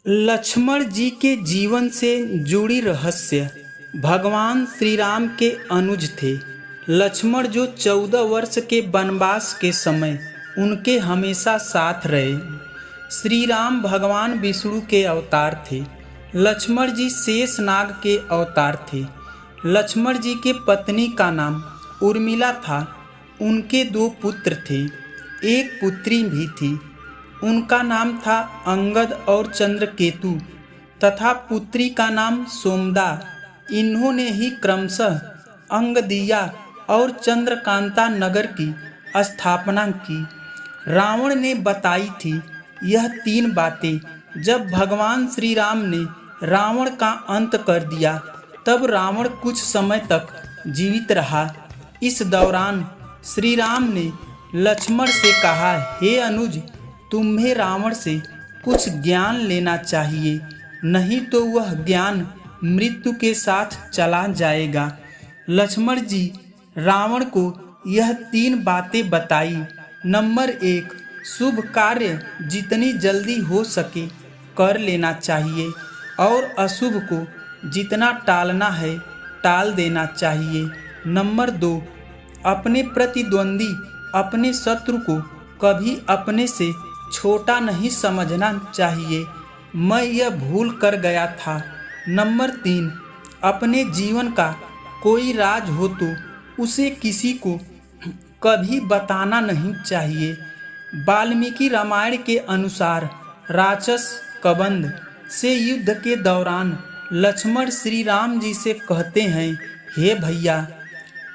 लक्ष्मण जी के जीवन से जुड़ी रहस्य। भगवान श्री राम के अनुज थे। लक्ष्मण जो 14 वर्ष के वनवास के समय उनके हमेशा साथ रहे। श्री राम भगवान विष्णु के अवतार थे। लक्ष्मण जी शेषनाग के अवतार थे। लक्ष्मण जी के पत्नी का नाम उर्मिला था। उनके 2 पुत्र थे, एक पुत्री भी थी। उनका नाम था अंगद और चंद्रकेतु तथा पुत्री का नाम सोमदा। इन्होंने ही क्रमशः अंगदिया और चंद्रकांता नगर की स्थापना की। रावण ने बताई थी यह 3 बातें। जब भगवान श्री राम ने रावण का अंत कर दिया तब रावण कुछ समय तक जीवित रहा। इस दौरान श्री राम ने लक्ष्मण से कहा, हे अनुज, तुम्हें रावण से कुछ ज्ञान लेना चाहिए, नहीं तो वह ज्ञान मृत्यु के साथ चला जाएगा। लक्ष्मण जी रावण को यह 3 बातें बताई। नंबर 1, शुभ कार्य जितनी जल्दी हो सके कर लेना चाहिए और अशुभ को जितना टालना है टाल देना चाहिए। नंबर 2, अपने प्रतिद्वंदी अपने शत्रु को कभी अपने से छोटा नहीं समझना चाहिए। मैं यह भूल कर गया था। नंबर 3, अपने जीवन का कोई राज हो तो उसे किसी को कभी बताना नहीं चाहिए। वाल्मीकि रामायण के अनुसार राक्षस कबंध से युद्ध के दौरान लक्ष्मण श्री राम जी से कहते हैं, हे भैया,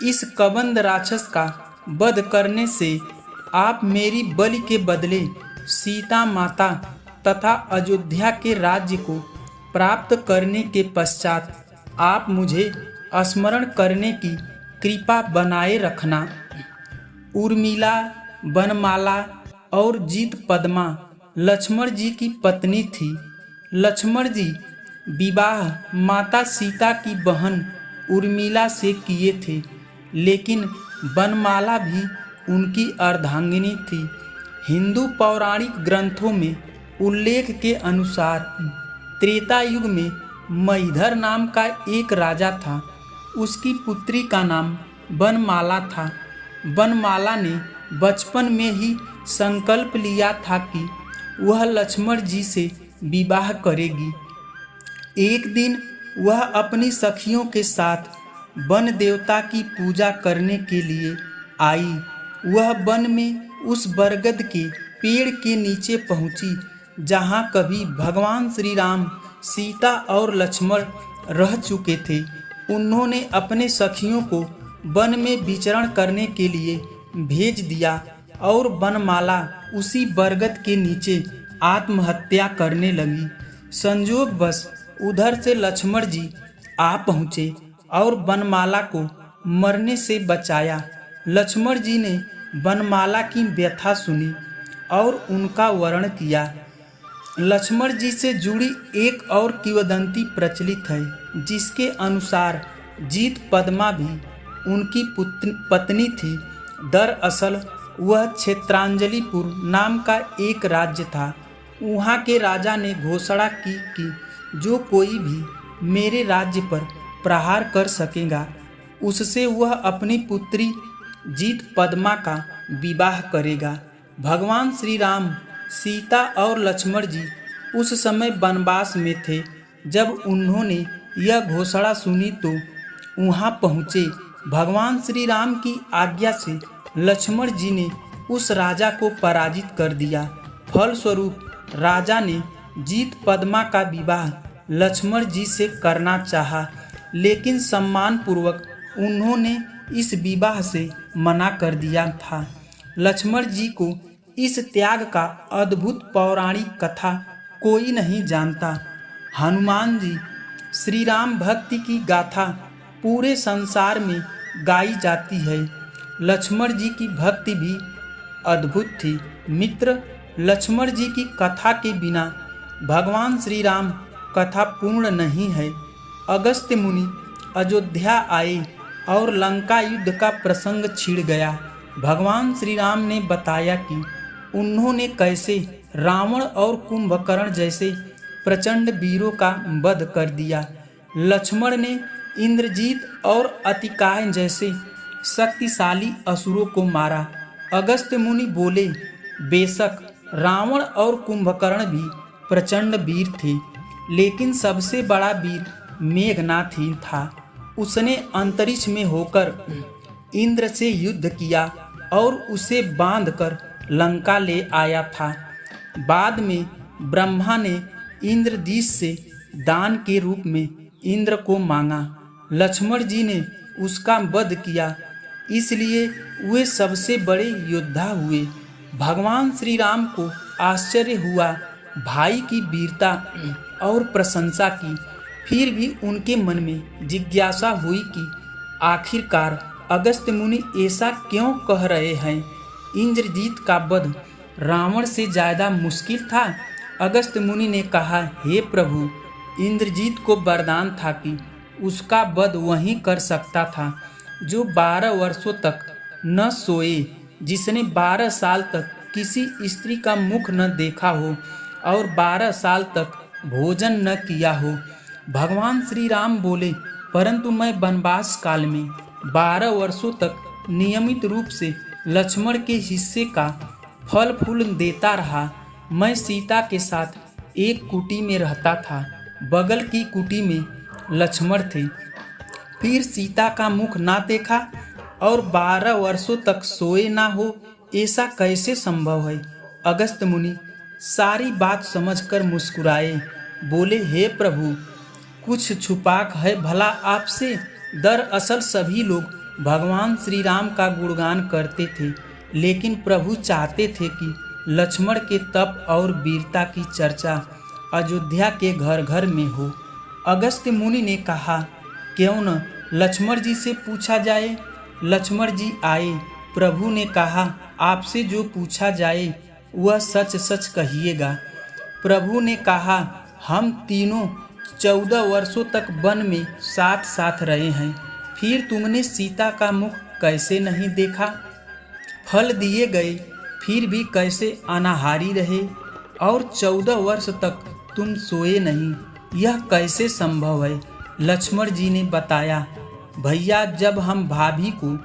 इस कबंध राक्षस का वध करने से आप मेरी बलि के बदले सीता माता तथा अयोध्या के राज्य को प्राप्त करने के पश्चात आप मुझे स्मरण करने की कृपा बनाए रखना। उर्मिला, वनमाला और जीत पद्मा लक्ष्मण जी की पत्नी थी। लक्ष्मण जी विवाह माता सीता की बहन उर्मिला से किए थे, लेकिन वनमाला भी उनकी अर्धांगिनी थी। हिंदू पौराणिक ग्रंथों में उल्लेख के अनुसार त्रेता युग में महीधर नाम का एक राजा था। उसकी पुत्री का नाम वनमाला था। वनमाला ने बचपन में ही संकल्प लिया था कि वह लक्ष्मण जी से विवाह करेगी। एक दिन वह अपनी सखियों के साथ वन देवता की पूजा करने के लिए आई। वह वन में उस बरगद के पेड़ के नीचे पहुंची जहां कभी भगवान श्री राम, सीता और लक्ष्मण रह चुके थे। उन्होंने अपने सखियों को वन में विचरण करने के लिए भेज दिया और वनमाला उसी बरगद के नीचे आत्महत्या करने लगी। संयोगवश उधर से लक्ष्मण जी आ पहुँचे और वनमाला को मरने से बचाया। लक्ष्मण जी ने वनमाला की व्यथा सुनी और उनका वर्णन किया। लक्ष्मण जी से जुड़ी एक और किंवदंती प्रचलित है, जिसके अनुसार जीत पद्मा भी उनकी पत्नी थी। दरअसल वह क्षेत्रांजलिपुर नाम का एक राज्य था। वहाँ के राजा ने घोषणा की कि जो कोई भी मेरे राज्य पर प्रहार कर सकेगा उससे वह अपनी पुत्री जीत पद्मा का विवाह करेगा। भगवान श्री राम, सीता और लक्ष्मण जी उस समय वनवास में थे। जब उन्होंने यह घोषणा सुनी तो वहां पहुँचे। भगवान श्री राम की आज्ञा से लक्ष्मण जी ने उस राजा को पराजित कर दिया। फलस्वरूप राजा ने जीत पद्मा का विवाह लक्ष्मण जी से करना चाहा, लेकिन सम्मानपूर्वक उन्होंने इस विवाह से मना कर दिया था। लक्ष्मण जी को इस त्याग का अद्भुत पौराणिक कथा कोई नहीं जानता। हनुमान जी श्री राम भक्ति की गाथा पूरे संसार में गाई जाती है। लक्ष्मण जी की भक्ति भी अद्भुत थी। मित्र, लक्ष्मण जी की कथा के बिना भगवान श्री राम कथा पूर्ण नहीं है। अगस्त्य मुनि अयोध्या आए और लंका युद्ध का प्रसंग छिड़ गया। भगवान श्री राम ने बताया कि उन्होंने कैसे रावण और कुंभकर्ण जैसे प्रचंड वीरों का वध कर दिया। लक्ष्मण ने इंद्रजीत और अतिकाय जैसे शक्तिशाली असुरों को मारा। अगस्त्य मुनि बोले, बेशक रावण और कुंभकर्ण भी प्रचंड वीर थे, लेकिन सबसे बड़ा वीर मेघनाथ ही था। उसने अंतरिक्ष में होकर इंद्र से युद्ध किया और उसे बांधकर लंका ले आया था। बाद में ब्रह्मा ने इंद्रजीत से दान के रूप में इंद्र को मांगा। लक्ष्मण जी ने उसका वध किया, इसलिए वे सबसे बड़े योद्धा हुए। भगवान श्री राम को आश्चर्य हुआ भाई की वीरता और प्रशंसा की। फिर भी उनके मन में जिज्ञासा हुई कि आखिरकार अगस्त्य मुनि ऐसा क्यों कह रहे हैं। इंद्रजीत का वध रावण से ज़्यादा मुश्किल था। अगस्त्य मुनि ने कहा, हे प्रभु, इंद्रजीत को वरदान था कि उसका वध वही कर सकता था जो 12 वर्षों तक न सोए, जिसने 12 साल तक किसी स्त्री का मुख न देखा हो और 12 साल तक भोजन न किया हो। भगवान श्री राम बोले, परंतु मैं वनवास काल में 12 वर्षों तक नियमित रूप से लक्ष्मण के हिस्से का फल फूल देता रहा। मैं सीता के साथ एक कुटी में रहता था, बगल की कुटी में लक्ष्मण थे। फिर सीता का मुख ना देखा और 12 वर्षों तक सोए ना हो, ऐसा कैसे संभव है। अगस्त्य मुनि सारी बात समझकर मुस्कुराए, बोले, हे प्रभु, कुछ छुपाक है भला आपसे। दरअसल सभी लोग भगवान श्री राम का गुणगान करते थे, लेकिन प्रभु चाहते थे कि लक्ष्मण के तप और वीरता की चर्चा अयोध्या के घर घर में हो। अगस्त्य मुनि ने कहा, क्यों न लक्ष्मण जी से पूछा जाए। लक्ष्मण जी आए। प्रभु ने कहा, आपसे जो पूछा जाए वह सच सच कहिएगा। प्रभु ने कहा, हम तीनों 14 वर्षों तक वन में साथ साथ रहे हैं, फिर तुमने सीता का मुख कैसे नहीं देखा। फल दिए गए फिर भी कैसे अनाहारी रहे, और 14 वर्ष तक तुम सोए नहीं, यह कैसे संभव है। लक्ष्मण जी ने बताया, भैया, जब हम भाभी को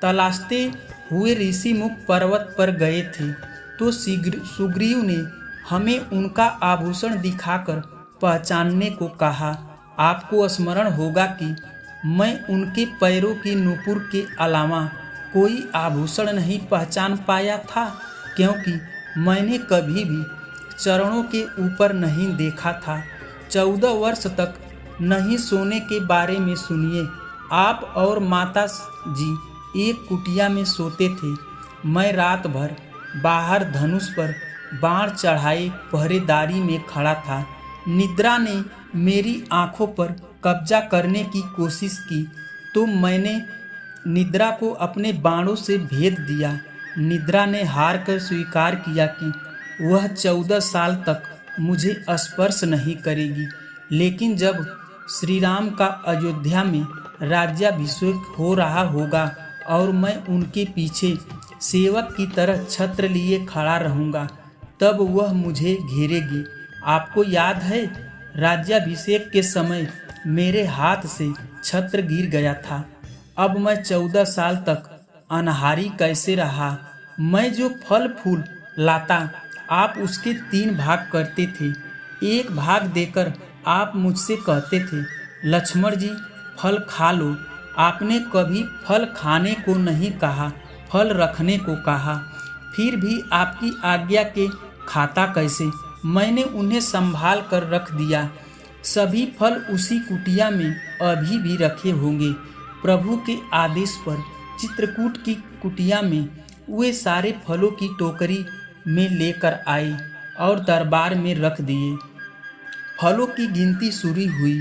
तलाशते हुए ऋषि मुख पर्वत पर गए थे तो सुग्रीव ने हमें उनका आभूषण दिखाकर पहचानने को कहा। आपको स्मरण होगा कि मैं उनके पैरों की नुपुर के अलावा कोई आभूषण नहीं पहचान पाया था, क्योंकि मैंने कभी भी चरणों के ऊपर नहीं देखा था। 14 वर्ष तक नहीं सोने के बारे में सुनिए। आप और माता जी एक कुटिया में सोते थे। मैं रात भर बाहर धनुष पर बाण चढ़ाए पहरेदारी में खड़ा था। निद्रा ने मेरी आंखों पर कब्जा करने की कोशिश की तो मैंने निद्रा को अपने बाणों से भेद दिया। निद्रा ने हार कर स्वीकार किया कि वह 14 साल तक मुझे स्पर्श नहीं करेगी। लेकिन जब श्री राम का अयोध्या में राज्याभिषेक हो रहा होगा और मैं उनके पीछे सेवक की तरह छत्र लिए खड़ा रहूँगा, तब वह मुझे घेरेगी। आपको याद है, राज्याभिषेक के समय मेरे हाथ से छत्र गिर गया था। अब मैं 14 साल तक अनहारी कैसे रहा। मैं जो फल फूल लाता, आप उसके 3 भाग करते थे। 1 भाग देकर आप मुझसे कहते थे, लक्ष्मण जी, फल खा लो। आपने कभी फल खाने को नहीं कहा, फल रखने को कहा। फिर भी आपकी आज्ञा के खाता कैसे। मैंने उन्हें संभाल कर रख दिया। सभी फल उसी कुटिया में अभी भी रखे होंगे। प्रभु के आदेश पर चित्रकूट की कुटिया में वे सारे फलों की टोकरी में लेकर आए और दरबार में रख दिए। फलों की गिनती शुरू हुई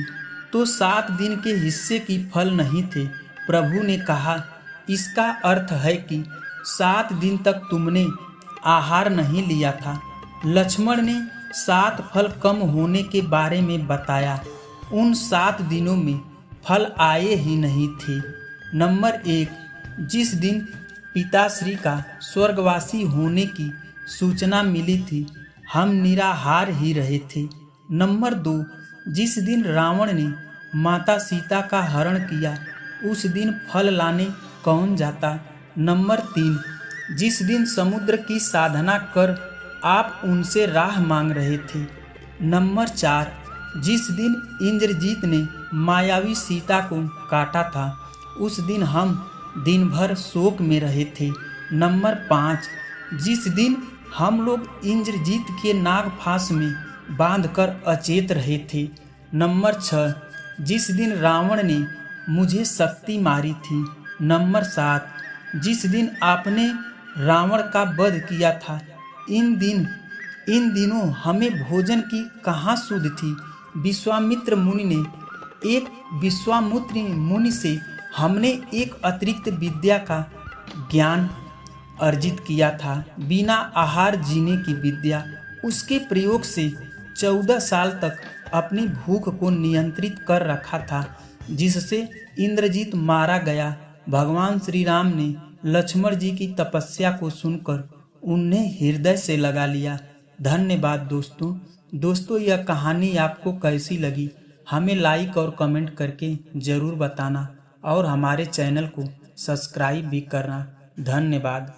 तो 7 दिन के हिस्से की फल नहीं थे। प्रभु ने कहा, इसका अर्थ है कि 7 दिन तक तुमने आहार नहीं लिया था। लक्ष्मण ने 7 फल कम होने के बारे में बताया। उन 7 दिनों में फल आए ही नहीं थे। नंबर 1, जिस दिन पिताश्री का स्वर्गवासी होने की सूचना मिली थी, हम निराहार ही रहे थे। नंबर 2, जिस दिन रावण ने माता सीता का हरण किया उस दिन फल लाने कौन जाता। नंबर 3, जिस दिन समुद्र की साधना कर आप उनसे राह मांग रहे थे। नंबर 4, जिस दिन इंद्रजीत ने मायावी सीता को काटा था उस दिन हम दिन भर शोक में रहे थे। नंबर 5, जिस दिन हम लोग इंद्रजीत के नागफांस में बांधकर अचेत रहे थे। नंबर 6, जिस दिन रावण ने मुझे शक्ति मारी थी। नंबर 7, जिस दिन आपने रावण का वध किया था। इन दिनों हमें भोजन की कहाँ सुध थी। विश्वामित्र मुनि से हमने एक अतिरिक्त विद्या का ज्ञान अर्जित किया था, बिना आहार जीने की विद्या। उसके प्रयोग से 14 साल तक अपनी भूख को नियंत्रित कर रखा था, जिससे इंद्रजीत मारा गया। भगवान श्री राम ने लक्ष्मण जी की तपस्या को सुनकर उन्हें हृदय से लगा लिया। धन्यवाद दोस्तों, यह कहानी आपको कैसी लगी हमें लाइक और कमेंट करके ज़रूर बताना और हमारे चैनल को सब्सक्राइब भी करना। धन्यवाद।